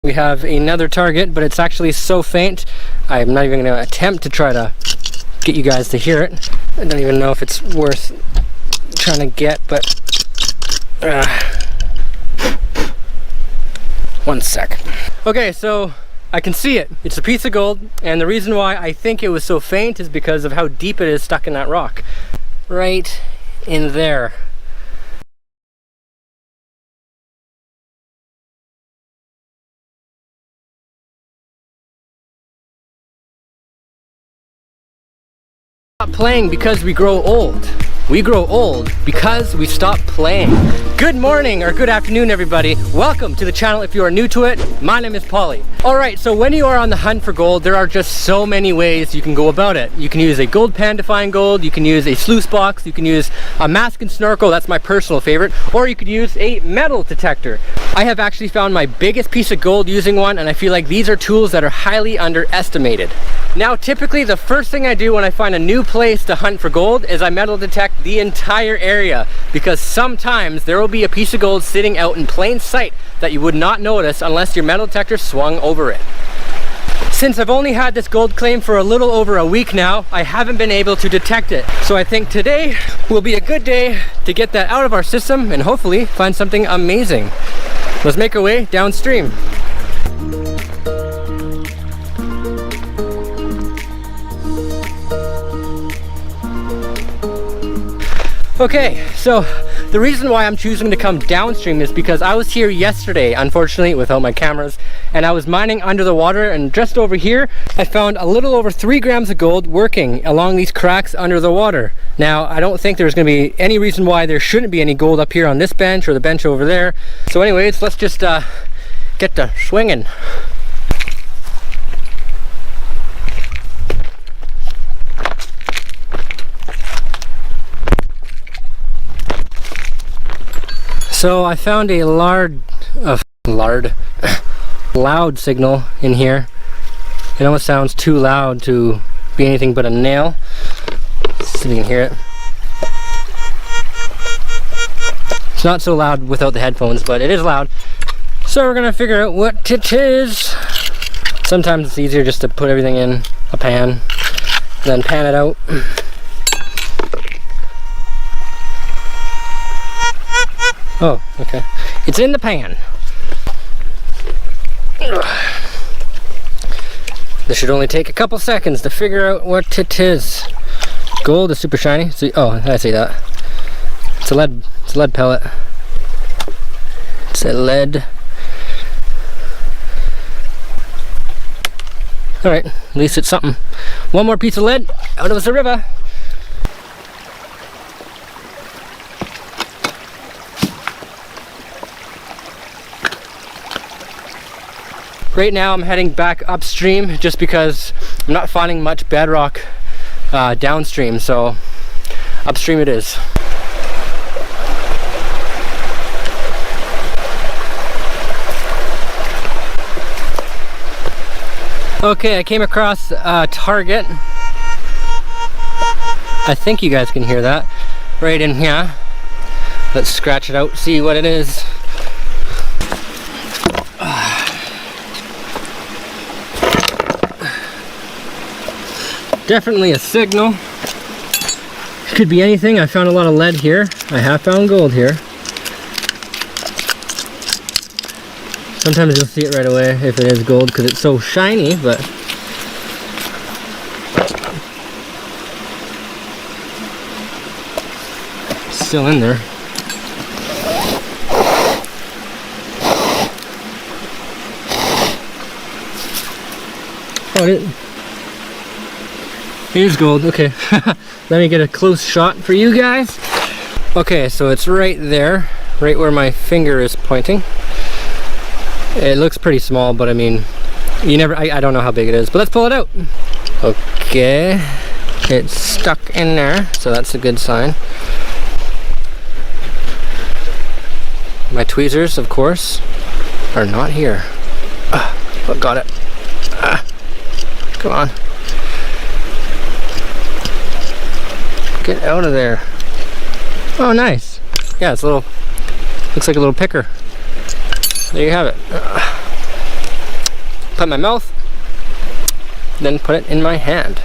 We have another target, but it's actually so faint, I'm not even going to attempt to try to get you guys to hear it. I don't even know if it's worth trying to get, but... one sec. Okay, so I can see it. It's a piece of gold, and the reason why I think it was so faint is because of how deep it is stuck in that rock. Right in there. Stop playing because we grow old. We grow old because we stop playing. Good morning or good afternoon, everybody. Welcome to the channel if you are new to it. My name is Paulie. Alright, so when you are on the hunt for gold, there are just so many ways you can go about it. You can use a gold pan to find gold, you can use a sluice box, you can use a mask and snorkel, that's my personal favorite, or you could use a metal detector. I have actually found my biggest piece of gold using one, and I feel like these are tools that are highly underestimated. Now, typically the first thing I do when I find a new place to hunt for gold is I metal detect the entire area, because sometimes there will be a piece of gold sitting out in plain sight that you would not notice unless your metal detector swung over it. Since I've only had this gold claim for a little over a week now, I haven't been able to detect it. So I think today will be a good day to get that out of our system and hopefully find something amazing. Let's make our way downstream. Okay, so the reason why I'm choosing to come downstream is because I was here yesterday, unfortunately, without my cameras, and I was mining under the water, and just over here, I found a little over 3 grams of gold working along these cracks under the water. Now, I don't think there's going to be any reason why there shouldn't be any gold up here on this bench or the bench over there. So anyways, let's just get to swinging. So I found a loud signal in here. It almost sounds too loud to be anything but a nail. Let's see if you can hear it. It's not so loud without the headphones, but it is loud. So we're gonna figure out what it is. Sometimes it's easier just to put everything in a pan and then pan it out. Oh, okay. It's in the pan. This should only take a couple seconds to figure out what it is. Gold is super shiny. So, oh, I see that. It's a lead pellet. It's a lead. Alright, at least it's something. One more piece of lead out of the river. Right now I'm heading back upstream just because I'm not finding much bedrock downstream, so upstream it is. Okay, I came across a target. I think you guys can hear that right in here. Let's scratch it out, see what it is. Definitely a signal. Could be anything. I found a lot of lead here. I have found gold here. Sometimes you'll see it right away if it is gold because it's so shiny, but it's still in there. Oh, here's gold. Okay. Let me get a close shot for you guys. Okay, so it's right there, right where my finger is pointing. It looks pretty small, but I mean, I don't know how big it is, but let's pull it out. Okay, it's stuck in there, so that's a good sign. My tweezers, of course, are not here. Oh, got it. Come on. Get out of there. Oh, nice. Yeah, it's a little, looks like a little picker. There you have it. put in my mouth, then put it in my hand.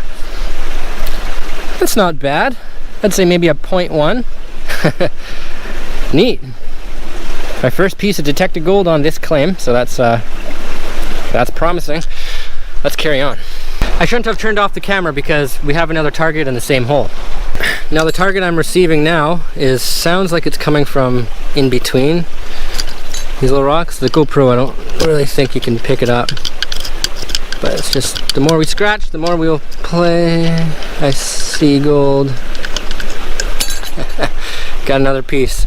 That's not bad. I'd say maybe a 0.1. Neat. My first piece of detected gold on this claim, so that's promising. Let's carry on. I shouldn't have turned off the camera because we have another target in the same hole. Now the target I'm receiving now sounds like it's coming from in between these little rocks. The GoPro, I don't really think you can pick it up, but it's just the more we scratch, the more we'll play. I see gold. Got another piece.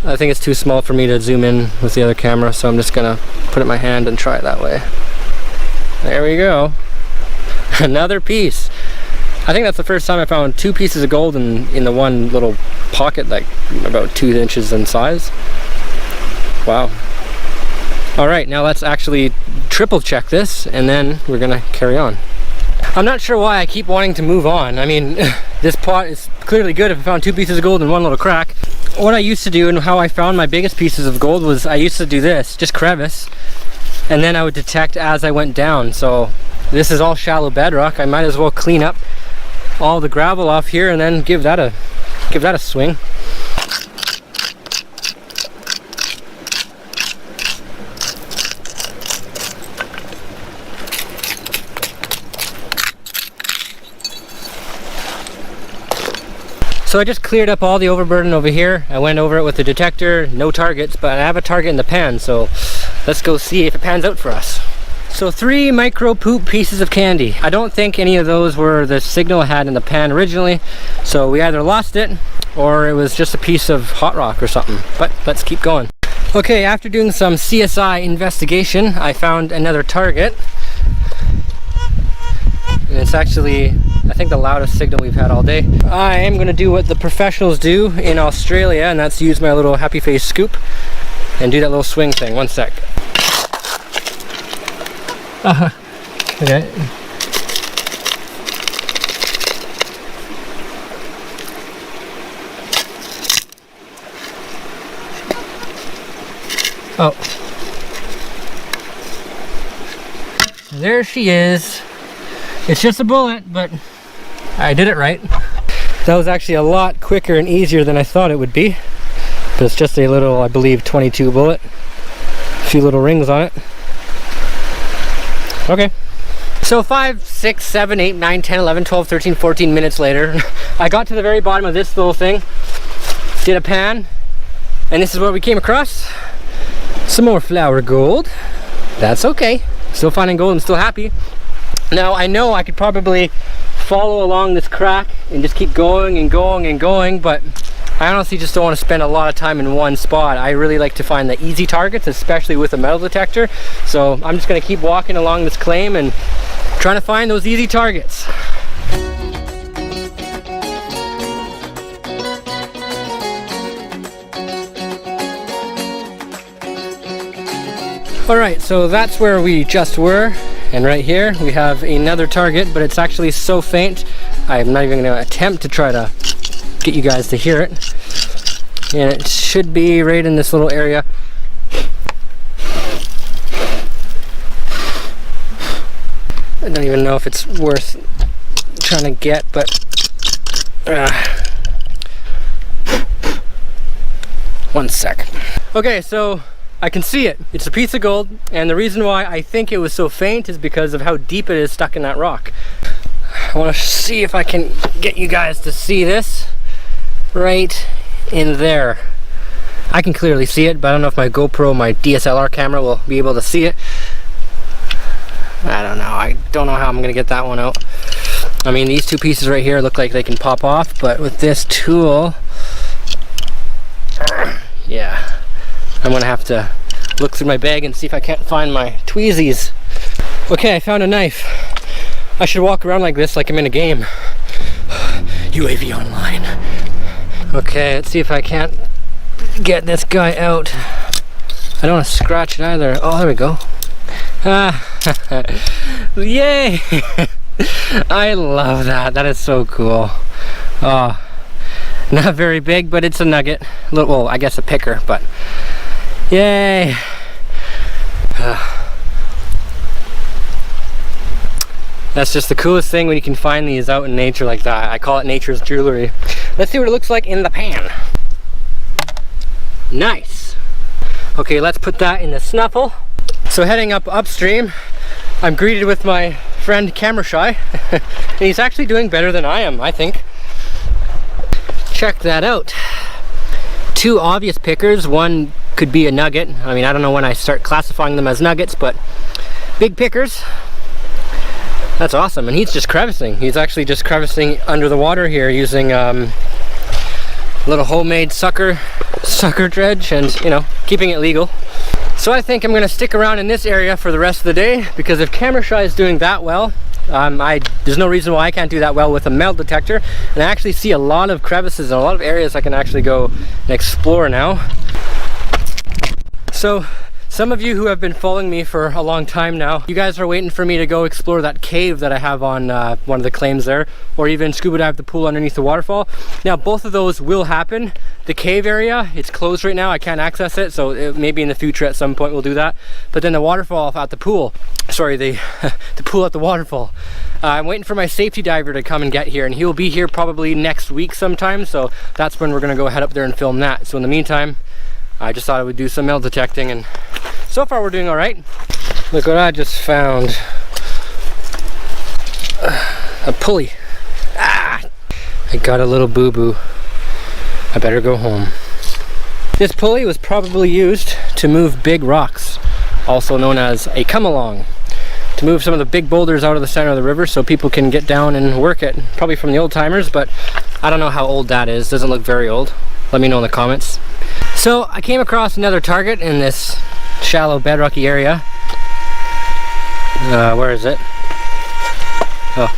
I think it's too small for me to zoom in with the other camera, so I'm just gonna put it in my hand and try it that way. There we go. Another piece. I think that's the first time I found 2 pieces of gold in the one little pocket, like about 2 inches in size. Wow. Alright, now let's actually triple check this and then we're gonna carry on. I'm not sure why I keep wanting to move on. I mean, this pot is clearly good if I found 2 pieces of gold in one little crack. What I used to do and how I found my biggest pieces of gold was I used to do this, just crevice, and then I would detect as I went down. So this is all shallow bedrock. I might as well clean up all the gravel off here and then give that a swing. So I just cleared up all the overburden over here. I went over it with the detector, no targets, but I have a target in the pan, so let's go see if it pans out for us. So 3 micro poop pieces of candy. I don't think any of those were the signal I had in the pan originally, so we either lost it or it was just a piece of hot rock or something, but let's keep going. Okay, after doing some CSI investigation, I found another target. And it's actually, I think, the loudest signal we've had all day. I am going to do what the professionals do in Australia, and that's use my little happy face scoop and do that little swing thing. One sec. Okay. Oh. There she is. It's just a bullet, but I did it right. That was actually a lot quicker and easier than I thought it would be. But it's just a little, I believe, 22 bullet. A few little rings on it. Okay. So 5, 6, 7, 8, 9, 10, 11, 12, 13, 14 minutes later, I got to the very bottom of this little thing, did a pan, and this is what we came across. Some more flour gold. That's okay. Still finding gold and still happy. Now I know I could probably follow along this crack and just keep going and going and going, but I honestly just don't want to spend a lot of time in one spot. I really like to find the easy targets, especially with a metal detector. So I'm just going to keep walking along this claim and trying to find those easy targets. Alright, so that's where we just were. And right here we have another target, but it's actually so faint I'm not even going to attempt to try to get you guys to hear it. And it should be right in this little area. I don't even know if it's worth trying to get, but one sec. Okay, so I can see it. It's a piece of gold, and the reason why I think it was so faint is because of how deep it is stuck in that rock. I want to see if I can get you guys to see this right in there. I can clearly see it, but I don't know if my GoPro, my DSLR camera will be able to see it. I don't know. I don't know how I'm going to get that one out. I mean, these 2 pieces right here look like they can pop off, but with this tool, yeah. I'm gonna have to look through my bag and see if I can't find my tweezies. Okay, I found a knife. I should walk around like this like I'm in a game. UAV online. Okay, let's see if I can't get this guy out. I don't want to scratch it either. Oh, there we go. Yay! I love that. That is so cool. Oh, not very big, but it's a nugget. Well, I guess a picker, but That's just the coolest thing when you can find these out in nature like that. I call it nature's jewelry. Let's see what it looks like in the pan. Nice. Okay, let's put that in the snuffle. So heading up upstream, I'm greeted with my friend Camera Shy. And he's actually doing better than I am, I think. Check that out. Two obvious pickers. One could be a nugget. I mean, I don't know when I start classifying them as nuggets, but big pickers. That's awesome. And he's just crevicing. He's actually just crevicing under the water here using little homemade sucker dredge, and you know, keeping it legal. So I think I'm gonna stick around in this area for the rest of the day, because if Camera Shy is doing that well, there's no reason why I can't do that well with a metal detector. And I actually see a lot of crevices and a lot of areas I can actually go and explore now. So some of you who have been following me for a long time now, you guys are waiting for me to go explore that cave that I have on one of the claims there, or even scuba dive the pool underneath the waterfall. Now both of those will happen. The cave area, it's closed right now, I can't access it, so maybe in the future at some point we'll do that. But then the waterfall at the pool, sorry, the pool at the waterfall, I'm waiting for my safety diver to come and get here, and he'll be here probably next week sometime, so that's when we're gonna go head up there and film that. So in the meantime, I just thought I would do some metal detecting, and so far we're doing all right. Look what I just found. A pulley. Ah! I got a little boo-boo. I better go home. This pulley was probably used to move big rocks, also known as a come-along, to move some of the big boulders out of the center of the river so people can get down and work it. Probably from the old timers, but I don't know how old that is. Doesn't look very old. Let me know in the comments. So I came across another target in this shallow bedrocky area. Where is it? Oh,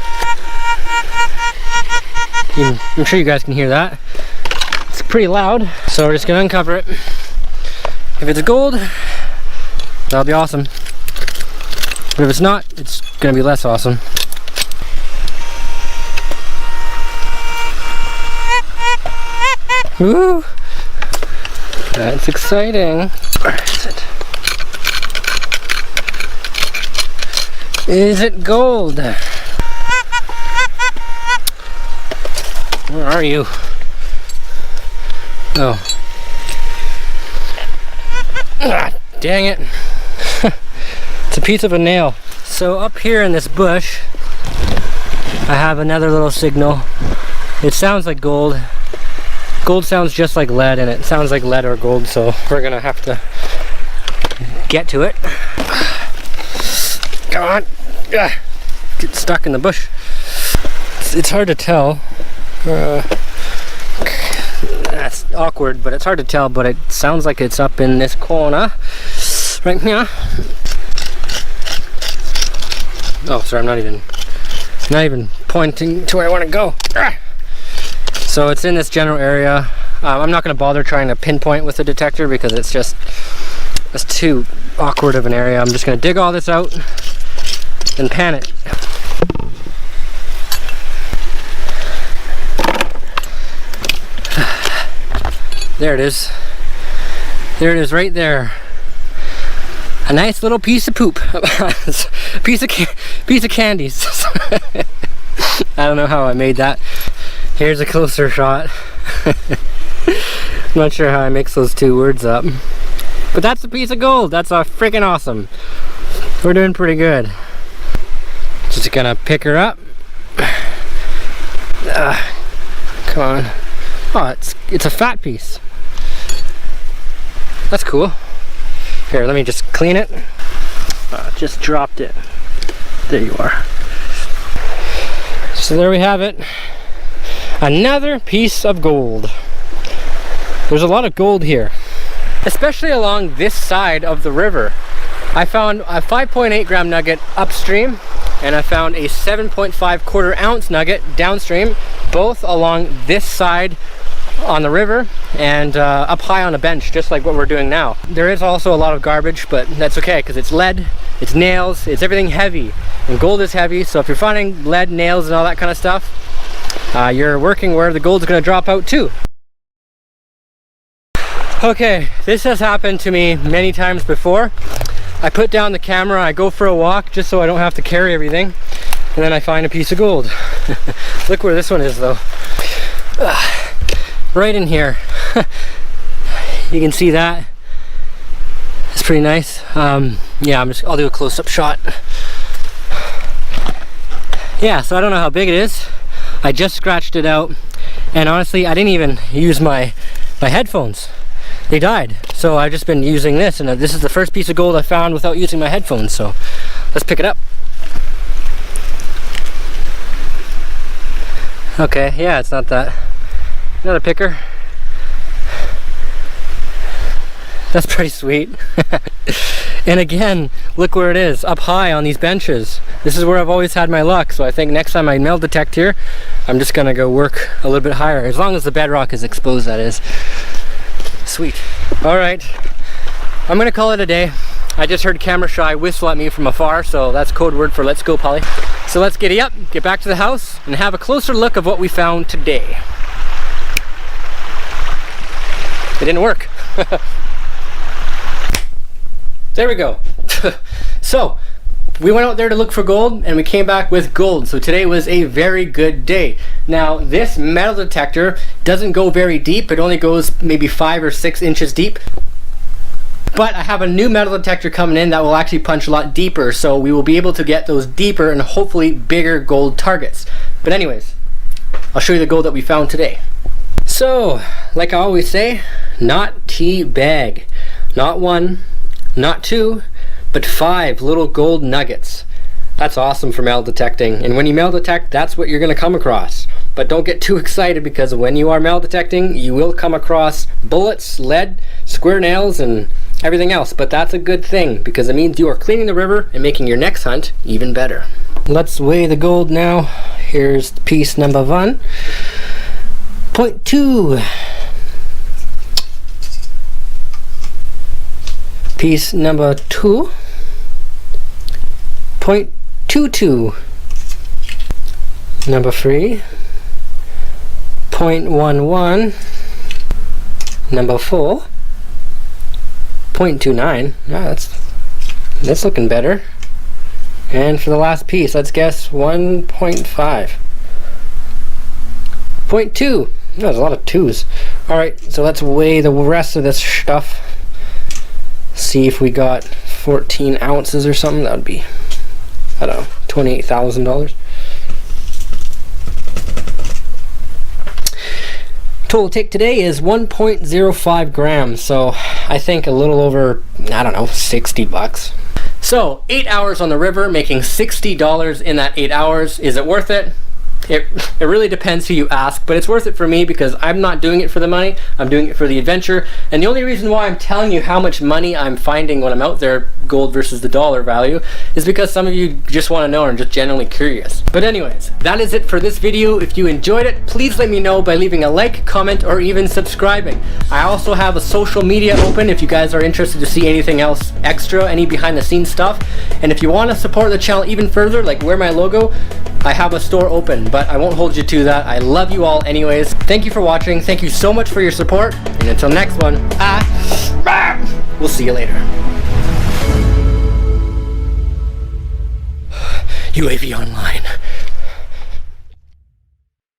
I'm sure you guys can hear that. It's pretty loud, so we're just gonna uncover it. If it's gold, that'll be awesome. But if it's not, it's gonna be less awesome. Woo! That's exciting. Where is it? Is it gold? Where are you? Oh. Ah, dang it. It's a piece of a nail. So up here in this bush, I have another little signal. It sounds like gold. Gold sounds just like lead, and it sounds like lead or gold, so we're gonna have to get to it. Come on. Get stuck in the bush. It's hard to tell. That's awkward, but it's hard to tell, but it sounds like it's up in this corner. Right here. Oh, sorry, I'm not even pointing to where I want to go. So it's in this general area. I'm not going to bother trying to pinpoint with the detector because it's too awkward of an area. I'm just going to dig all this out and pan it. There it is. There it is right there. A nice little piece of poop. piece of candies. I don't know how I made that. Here's a closer shot. I'm not sure how I mix those two words up. But that's a piece of gold. That's freaking awesome. We're doing pretty good. Just gonna pick her up. Come on. Oh, it's a fat piece. That's cool. Here, let me just clean it. Just dropped it. There you are. So there we have it. Another piece of gold. There's a lot of gold here, especially along this side of the river. I found a 5.8 gram nugget upstream, and I found a 7.5 quarter ounce nugget downstream, both along this side on the river and up high on a bench, just like what we're doing now. There is also a lot of garbage, but that's okay because it's lead, it's nails, it's everything heavy, and gold is heavy. So if you're finding lead, nails, and all that kind of stuff, you're working where the gold's going to drop out too. Okay, this has happened to me many times before. I put down the camera, I go for a walk just so I don't have to carry everything. and then I find a piece of gold. Look where this one is though. Right in here. You can see that. It's pretty nice. Yeah, I'll do a close-up shot. Yeah, so I don't know how big it is. I just scratched it out, and honestly, I didn't even use my headphones. They died, so I've just been using this, and this is the first piece of gold I found without using my headphones, so let's pick it up. Okay, yeah, it's not a picker. That's pretty sweet. And again, look where it is, up high on these benches. This is where I've always had my luck, so I think next time I metal detect here, I'm just gonna go work a little bit higher, as long as the bedrock is exposed, that is. Sweet. All right, I'm gonna call it a day. I just heard Camera Shy whistle at me from afar, so that's code word for let's go, Polly. So let's giddy up, get back to the house, and have a closer look of what we found today. It didn't work. There we go. So we went out there to look for gold, and we came back with gold. So today was a very good day. Now this metal detector doesn't go very deep. It only goes maybe 5 or 6 inches deep. But I have a new metal detector coming in that will actually punch a lot deeper, so we will be able to get those deeper and hopefully bigger gold targets. But anyways, I'll show you the gold that we found today. So, like I always say, not teabag. Not 1, not 2, but 5 little gold nuggets. That's awesome for metal detecting, and when you metal detect, that's what you're going to come across. But don't get too excited, because when you are metal detecting, you will come across bullets, lead, square nails, and everything else. But that's a good thing, because it means you are cleaning the river and making your next hunt even better. Let's weigh the gold now. Here's piece number 1. 0.2. Piece number 2. 0.22. Number 3. 0.11. Number 4. 0.29. Ah, that's looking better. And for the last piece, let's guess 1.5. 0.2. There's a lot of 2s. Alright, so let's weigh the rest of this stuff. See if we got 14 ounces or something. That would be, I don't know, $28,000. Total take today is 1.05 grams, so I think a little over, I don't know, 60 bucks. So 8 hours on the river, making $60 in that 8 hours. Is it worth it? It really depends who you ask, but it's worth it for me, because I'm not doing it for the money, I'm doing it for the adventure. And the only reason why I'm telling you how much money I'm finding when I'm out there, gold versus the dollar value, is because some of you just want to know and are just genuinely curious. But anyways, that is it for this video. If you enjoyed it, please let me know by leaving a like, comment, or even subscribing. I also have a social media open if you guys are interested to see anything else extra, any behind the scenes stuff. And if you want to support the channel even further, like wear my logo, I have a store open, but I won't hold you to that. I love you all anyways. Thank you for watching. Thank you so much for your support. And until next one, we'll see you later. UAV online.